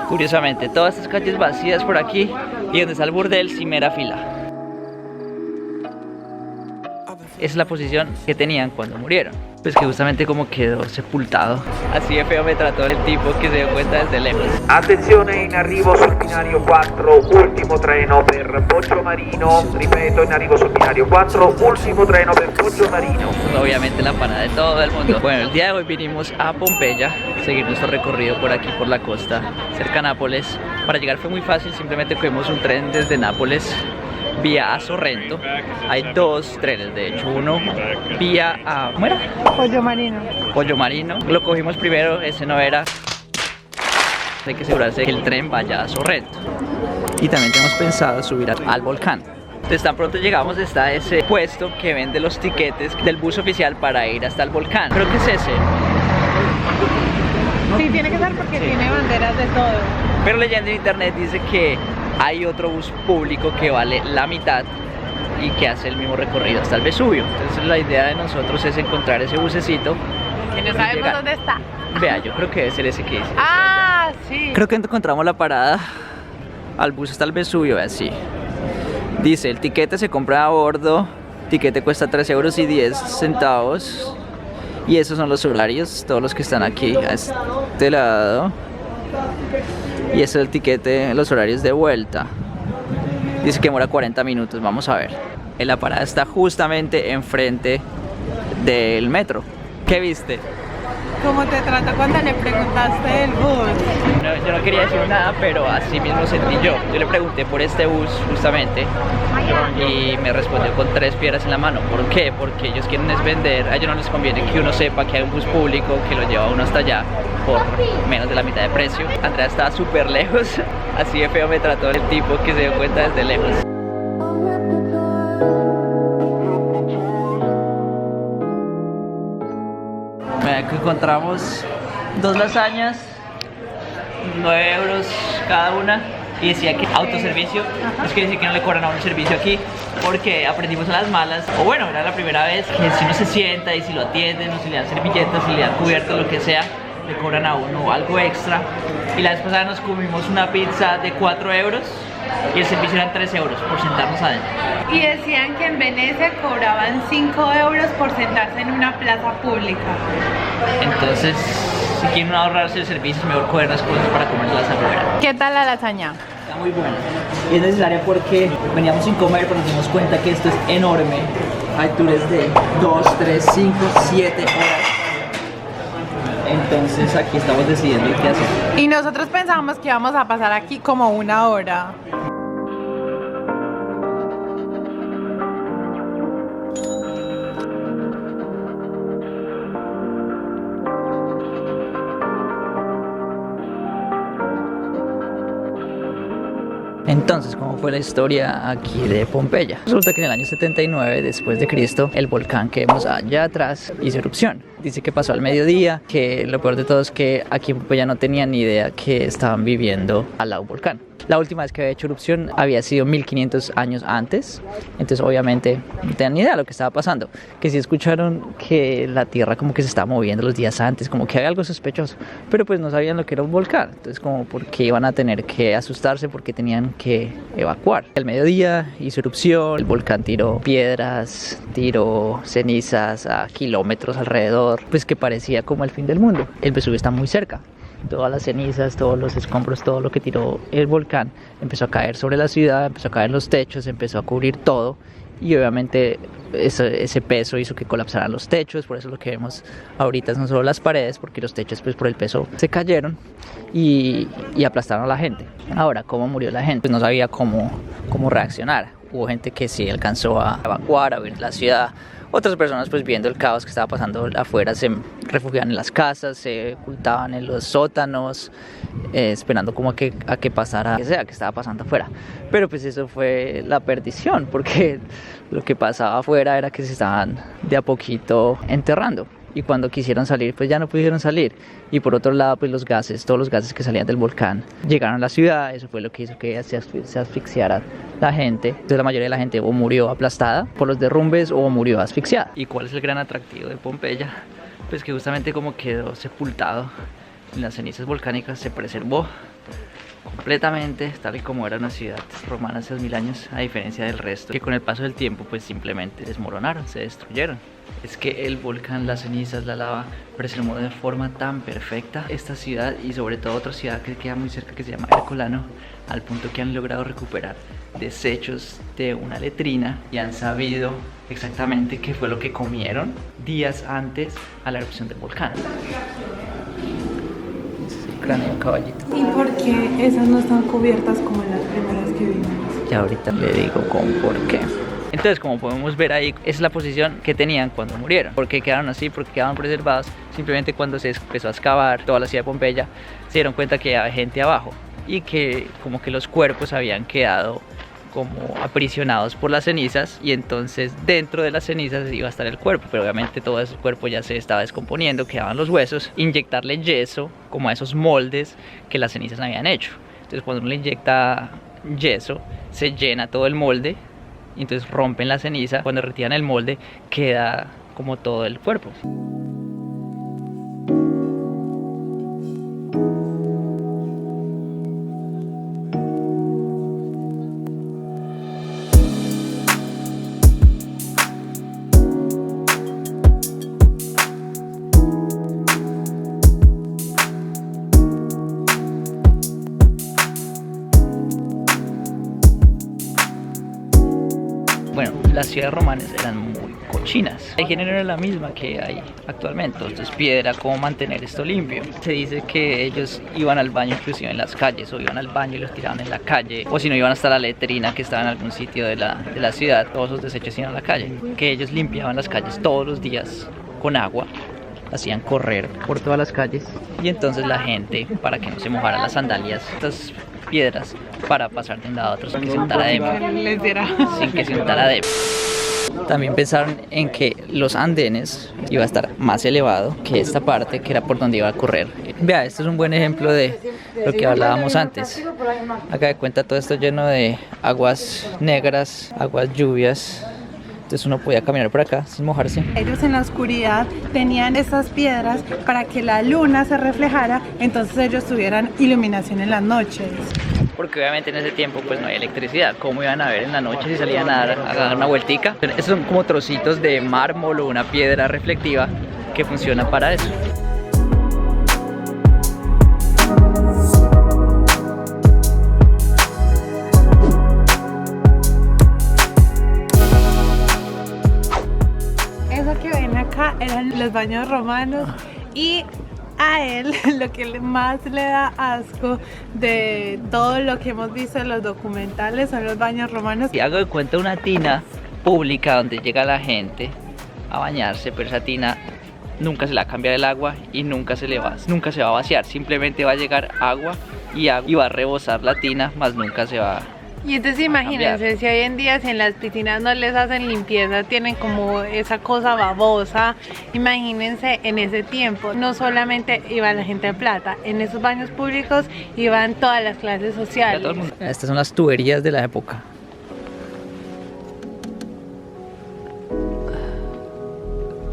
Curiosamente, todas estas calles vacías por aquí y donde está el burdel, primera fila. Esa es la posición que tenían cuando murieron. Pues que justamente como quedó sepultado. Así de feo me trató el tipo que se dio cuenta desde lejos. Attenzione, in arrivo sul binario 4, ultimo treno per Poggio Marino. Ripeto, in arrivo sul binario 4, ultimo treno per Poggio Marino. Pues obviamente la parada de todo el mundo. Bueno, el día de hoy vinimos a Pompeya, seguir nuestro recorrido por aquí, por la costa, cerca a Nápoles. Para llegar fue muy fácil, simplemente cogimos un tren desde Nápoles vía a Sorrento. Hay dos trenes, de hecho, uno vía a... ¿cómo era? Poggio Marino. Poggio Marino. Lo cogimos primero, ese no era. Hay que asegurarse que el tren vaya a Sorrento. Y también tenemos pensado subir al volcán. Entonces tan pronto llegamos está ese puesto que vende los tiquetes del bus oficial para ir hasta el volcán. Creo que es ese. Sí, tiene que ser porque tiene banderas de todo. Pero leyendo en internet dice que hay otro bus público que vale la mitad y que hace el mismo recorrido hasta el Vesubio. Entonces la idea de nosotros es encontrar ese bucecito. Que no sabemos dónde está. Vea, yo creo que debe ser ese que dice. Ah, sí. Creo que encontramos la parada al bus hasta el Vesubio, así. Dice, el tiquete se compra a bordo, tiquete cuesta 3,10 €. Y esos son los horarios, todos los que están aquí a este lado. Y ese es el tiquete, los horarios de vuelta. Dice que demora 40 minutos, vamos a ver. La parada está justamente enfrente del metro. ¿Qué viste? ¿Cómo te trató cuando le preguntaste del bus? No, yo no quería decir nada, pero así mismo sentí yo. Yo le pregunté por este bus justamente y me respondió con 3 piedras en la mano. ¿Por qué? Porque ellos quieren es vender, a ellos no les conviene que uno sepa que hay un bus público que lo lleva a uno hasta allá por menos de la mitad de precio. Andrea estaba súper lejos, así de feo me trató el tipo que se dio cuenta desde lejos. Aquí encontramos 2 lasañas, 9 € cada una, y decía que autoservicio. Es que dice que no le cobran a uno servicio aquí porque aprendimos a las malas, o bueno, era la primera vez que si uno se sienta y si lo atienden o si le dan servilletas, si le dan cubiertos, lo que sea, le cobran a uno algo extra. Y la vez pasada nos comimos una pizza de 4 € y el servicio eran 3 € por sentarnos adentro. Y decían que en Venecia cobraban 5 € por sentarse en una plaza pública. Entonces, si quieren ahorrarse el servicio, es mejor coger las cosas para comerlas afuera. ¿Qué tal la lasaña? Está muy buena. Y es necesaria porque veníamos sin comer, pero nos dimos cuenta que esto es enorme. Hay tours de 2, 3, 5, 7 horas. Entonces aquí estamos decidiendo qué hacer. Y nosotros pensábamos que íbamos a pasar aquí como 1 hora. Entonces, ¿cómo fue la historia aquí de Pompeya? Resulta que en el año 79 después de Cristo, el volcán que vemos allá atrás hizo erupción. Dice que pasó al mediodía, que lo peor de todo es que aquí en Pompeya no tenían ni idea que estaban viviendo al lado del volcán. La última vez que había hecho erupción había sido 1500 años antes, entonces obviamente no tenían ni idea de lo que estaba pasando. Que sí escucharon que la tierra como que se estaba moviendo los días antes, como que había algo sospechoso, pero pues no sabían lo que era un volcán. Entonces como por qué iban a tener que asustarse, porque tenían que evacuar. Al mediodía hizo erupción, el volcán tiró piedras, tiró cenizas a kilómetros alrededor, pues que parecía como el fin del mundo. El Vesubio está muy cerca. Todas las cenizas, todos los escombros, todo lo que tiró el volcán empezó a caer sobre la ciudad, empezó a caer en los techos, empezó a cubrir todo y obviamente ese peso hizo que colapsaran los techos. Por eso lo que vemos ahorita son solo las paredes, porque los techos pues por el peso se cayeron y aplastaron a la gente. Ahora, ¿cómo murió la gente? Pues no sabía cómo reaccionar. Hubo gente que sí alcanzó a evacuar, a huir de la ciudad. Otras personas, pues viendo el caos que estaba pasando afuera, se refugiaban en las casas, se ocultaban en los sótanos, esperando como a que pasara, que sea, que estaba pasando afuera. Pero pues eso fue la perdición, porque lo que pasaba afuera era que se estaban de a poquito enterrando. Y cuando quisieron salir, pues ya no pudieron salir. Y por otro lado, pues los gases, todos los gases que salían del volcán llegaron a la ciudad. Eso fue lo que hizo que se asfixiara la gente. Entonces la mayoría de la gente o murió aplastada por los derrumbes o murió asfixiada. ¿Y cuál es el gran atractivo de Pompeya? Pues que justamente como quedó sepultado en las cenizas volcánicas, se preservó completamente tal y como era una ciudad romana hace 2000 años, a diferencia del resto, que con el paso del tiempo pues simplemente desmoronaron, se destruyeron. Es que el volcán, las cenizas, la lava preservó de forma tan perfecta esta ciudad y sobre todo otra ciudad que queda muy cerca que se llama Herculano, al punto que han logrado recuperar desechos de una letrina y han sabido exactamente qué fue lo que comieron días antes a la erupción del volcán. Ese es el cráneo de un caballito. ¿Y por qué esas no están cubiertas como en las primeras que vimos? Ya ahorita le digo con por qué. Entonces, como podemos ver ahí, esa es la posición que tenían cuando murieron. ¿Por qué quedaron así? Porque quedaron preservados. Simplemente cuando se empezó a excavar toda la ciudad de Pompeya, se dieron cuenta que había gente abajo y que como que los cuerpos habían quedado como aprisionados por las cenizas, y entonces dentro de las cenizas iba a estar el cuerpo, pero obviamente todo ese cuerpo ya se estaba descomponiendo, quedaban los huesos. Inyectarle yeso como a esos moldes que las cenizas habían hecho. Entonces cuando uno le inyecta yeso, se llena todo el molde y entonces rompen la ceniza. Cuando retiran el molde queda como todo el cuerpo. Bueno, las ciudades romanas eran muy cochinas. La higiene no era la misma que hay actualmente. Entonces, piedra, ¿cómo mantener esto limpio? Se dice que ellos iban al baño inclusive en las calles, o iban al baño y los tiraban en la calle, o si no iban hasta la letrina que estaba en algún sitio de la ciudad. Todos esos desechos iban a la calle. Que ellos limpiaban las calles todos los días con agua, hacían correr por todas las calles, y entonces la gente, para que no se mojaran las sandalias, estas piedras, para pasar de un lado a otro sin que se untara de También pensaron en que los andenes iba a estar más elevado que esta parte, que era por donde iba a correr. Vea, este es un buen ejemplo de lo que hablábamos antes. Acá de cuenta todo esto lleno de aguas negras, aguas lluvias. Entonces uno podía caminar por acá sin mojarse. Ellos en la oscuridad tenían estas piedras para que la luna se reflejara, entonces ellos tuvieran iluminación en las noches. Porque obviamente en ese tiempo pues no había electricidad. ¿Cómo iban a ver en la noche si salían a dar una vueltica? Estos son como trocitos de mármol o una piedra reflectiva que funciona para eso. Eso que ven acá eran los baños romanos, y a él lo que más le da asco de todo lo que hemos visto en los documentales son los baños romanos. Y hago de cuenta una tina pública donde llega la gente a bañarse, pero esa tina nunca se le va a cambiar el agua y nunca se va a vaciar. Simplemente va a llegar agua y va a rebosar la tina, más nunca se va a... Y entonces imagínense, si hoy en día si en las piscinas no les hacen limpieza, tienen como esa cosa babosa, imagínense en ese tiempo, no solamente iba la gente de plata, en esos baños públicos iban todas las clases sociales. Estas son las tuberías de la época.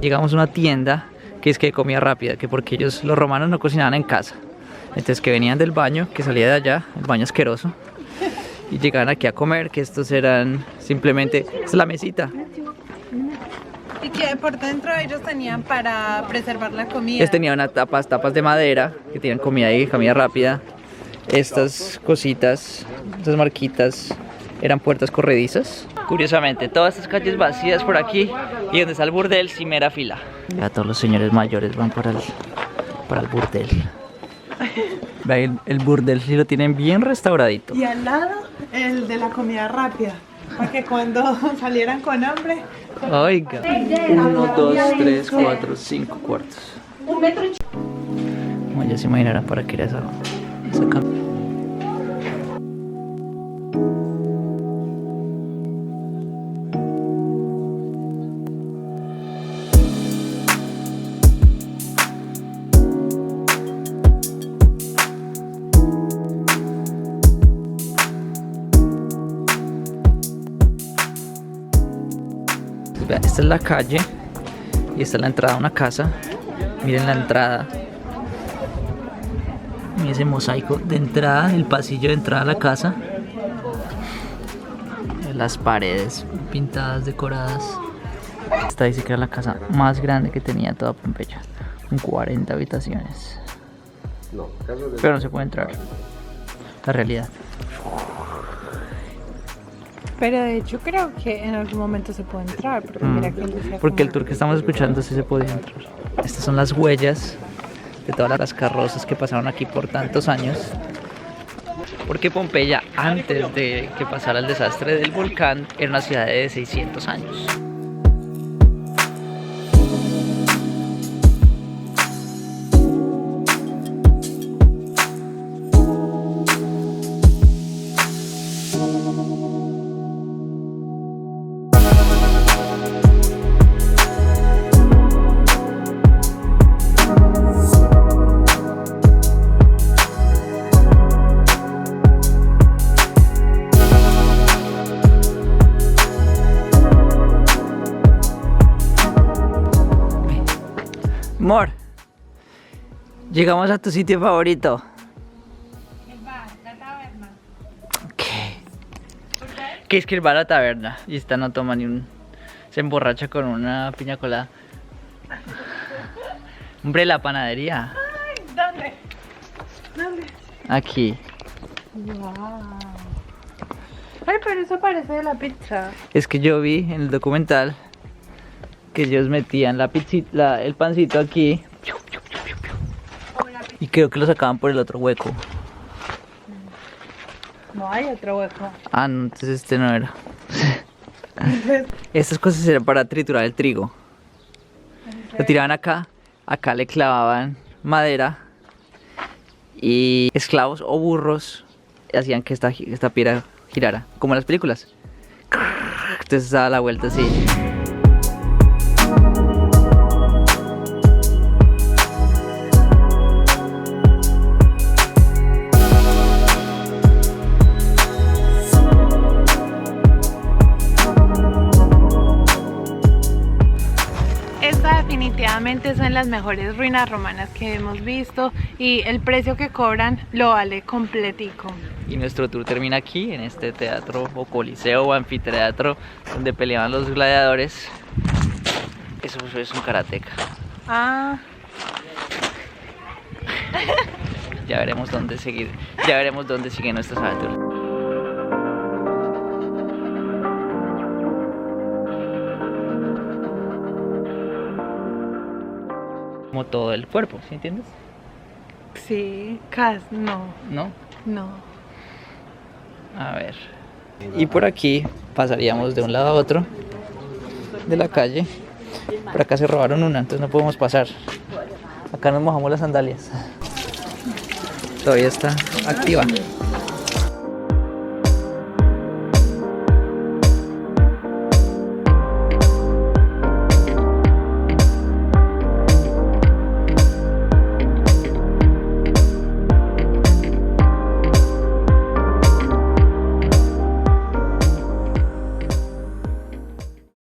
Llegamos a una tienda que es que de comida rápida, que porque los romanos no cocinaban en casa, entonces que venían del baño, que salía de allá, el baño asqueroso, y llegaban aquí a comer, que estos eran simplemente, esta es la mesita. Y que por dentro ellos tenían para preservar la comida. Ellos tenían unas tapas de madera, que tenían comida y comida rápida. Estas cositas, estas marquitas, eran puertas corredizas. Curiosamente, todas estas calles vacías por aquí, y donde está el burdel, cimera fila. Ya todos los señores mayores van para el burdel. Vean, el burdel sí lo tienen bien restauradito. Y al lado, el de la comida rápida, para que cuando salieran con hambre... Oiga, 1, 2, 3, 4, 5 cuartos. Como ya se imaginarán para qué era esa cama. Esta es la calle y esta es la entrada a una casa. Miren la entrada. tiene ese mosaico de entrada, el pasillo de entrada a la casa. Las paredes pintadas, decoradas. Esta dice que era la casa más grande que tenía toda Pompeya, con 40 habitaciones. Pero no se puede entrar. La realidad. Pero de hecho creo que en algún momento se puede entrar, porque mira que porque el tour que estamos escuchando sí se podía entrar. Estas son las huellas de todas las carrozas que pasaron aquí por tantos años. Porque Pompeya, antes de que pasara el desastre del volcán, era una ciudad de 600 años. Amor, llegamos a tu sitio favorito. El bar, la taberna. ¿Qué? ¿Qué es que el bar a la taberna? Y esta no toma ni un... Se emborracha con una piña colada. Hombre, la panadería. Ay, ¿dónde? ¿Dónde? Aquí. Wow. Ay, pero eso parece de la pizza. Es que yo vi en el documental que ellos metían el pancito aquí y creo que lo sacaban por el otro hueco. No hay otro hueco. Ah, no, entonces este no era. Estas cosas eran para triturar el trigo. Lo tiraban acá, acá le clavaban madera y esclavos o burros hacían que esta piedra girara, como en las películas. Entonces daba la vuelta así. Definitivamente son las mejores ruinas romanas que hemos visto y el precio que cobran lo vale completico. Y nuestro tour termina aquí, en este teatro o coliseo o anfiteatro donde peleaban los gladiadores. Eso es un karateca. Ah. Ya veremos dónde seguir. Ya veremos dónde siguen nuestras aventuras. Como todo el cuerpo, ¿sí entiendes? Sí, no. ¿No? No. A ver. Y por aquí pasaríamos de un lado a otro de la calle. Por acá se robaron una, entonces no podemos pasar. Acá nos mojamos las sandalias. Todavía está activa.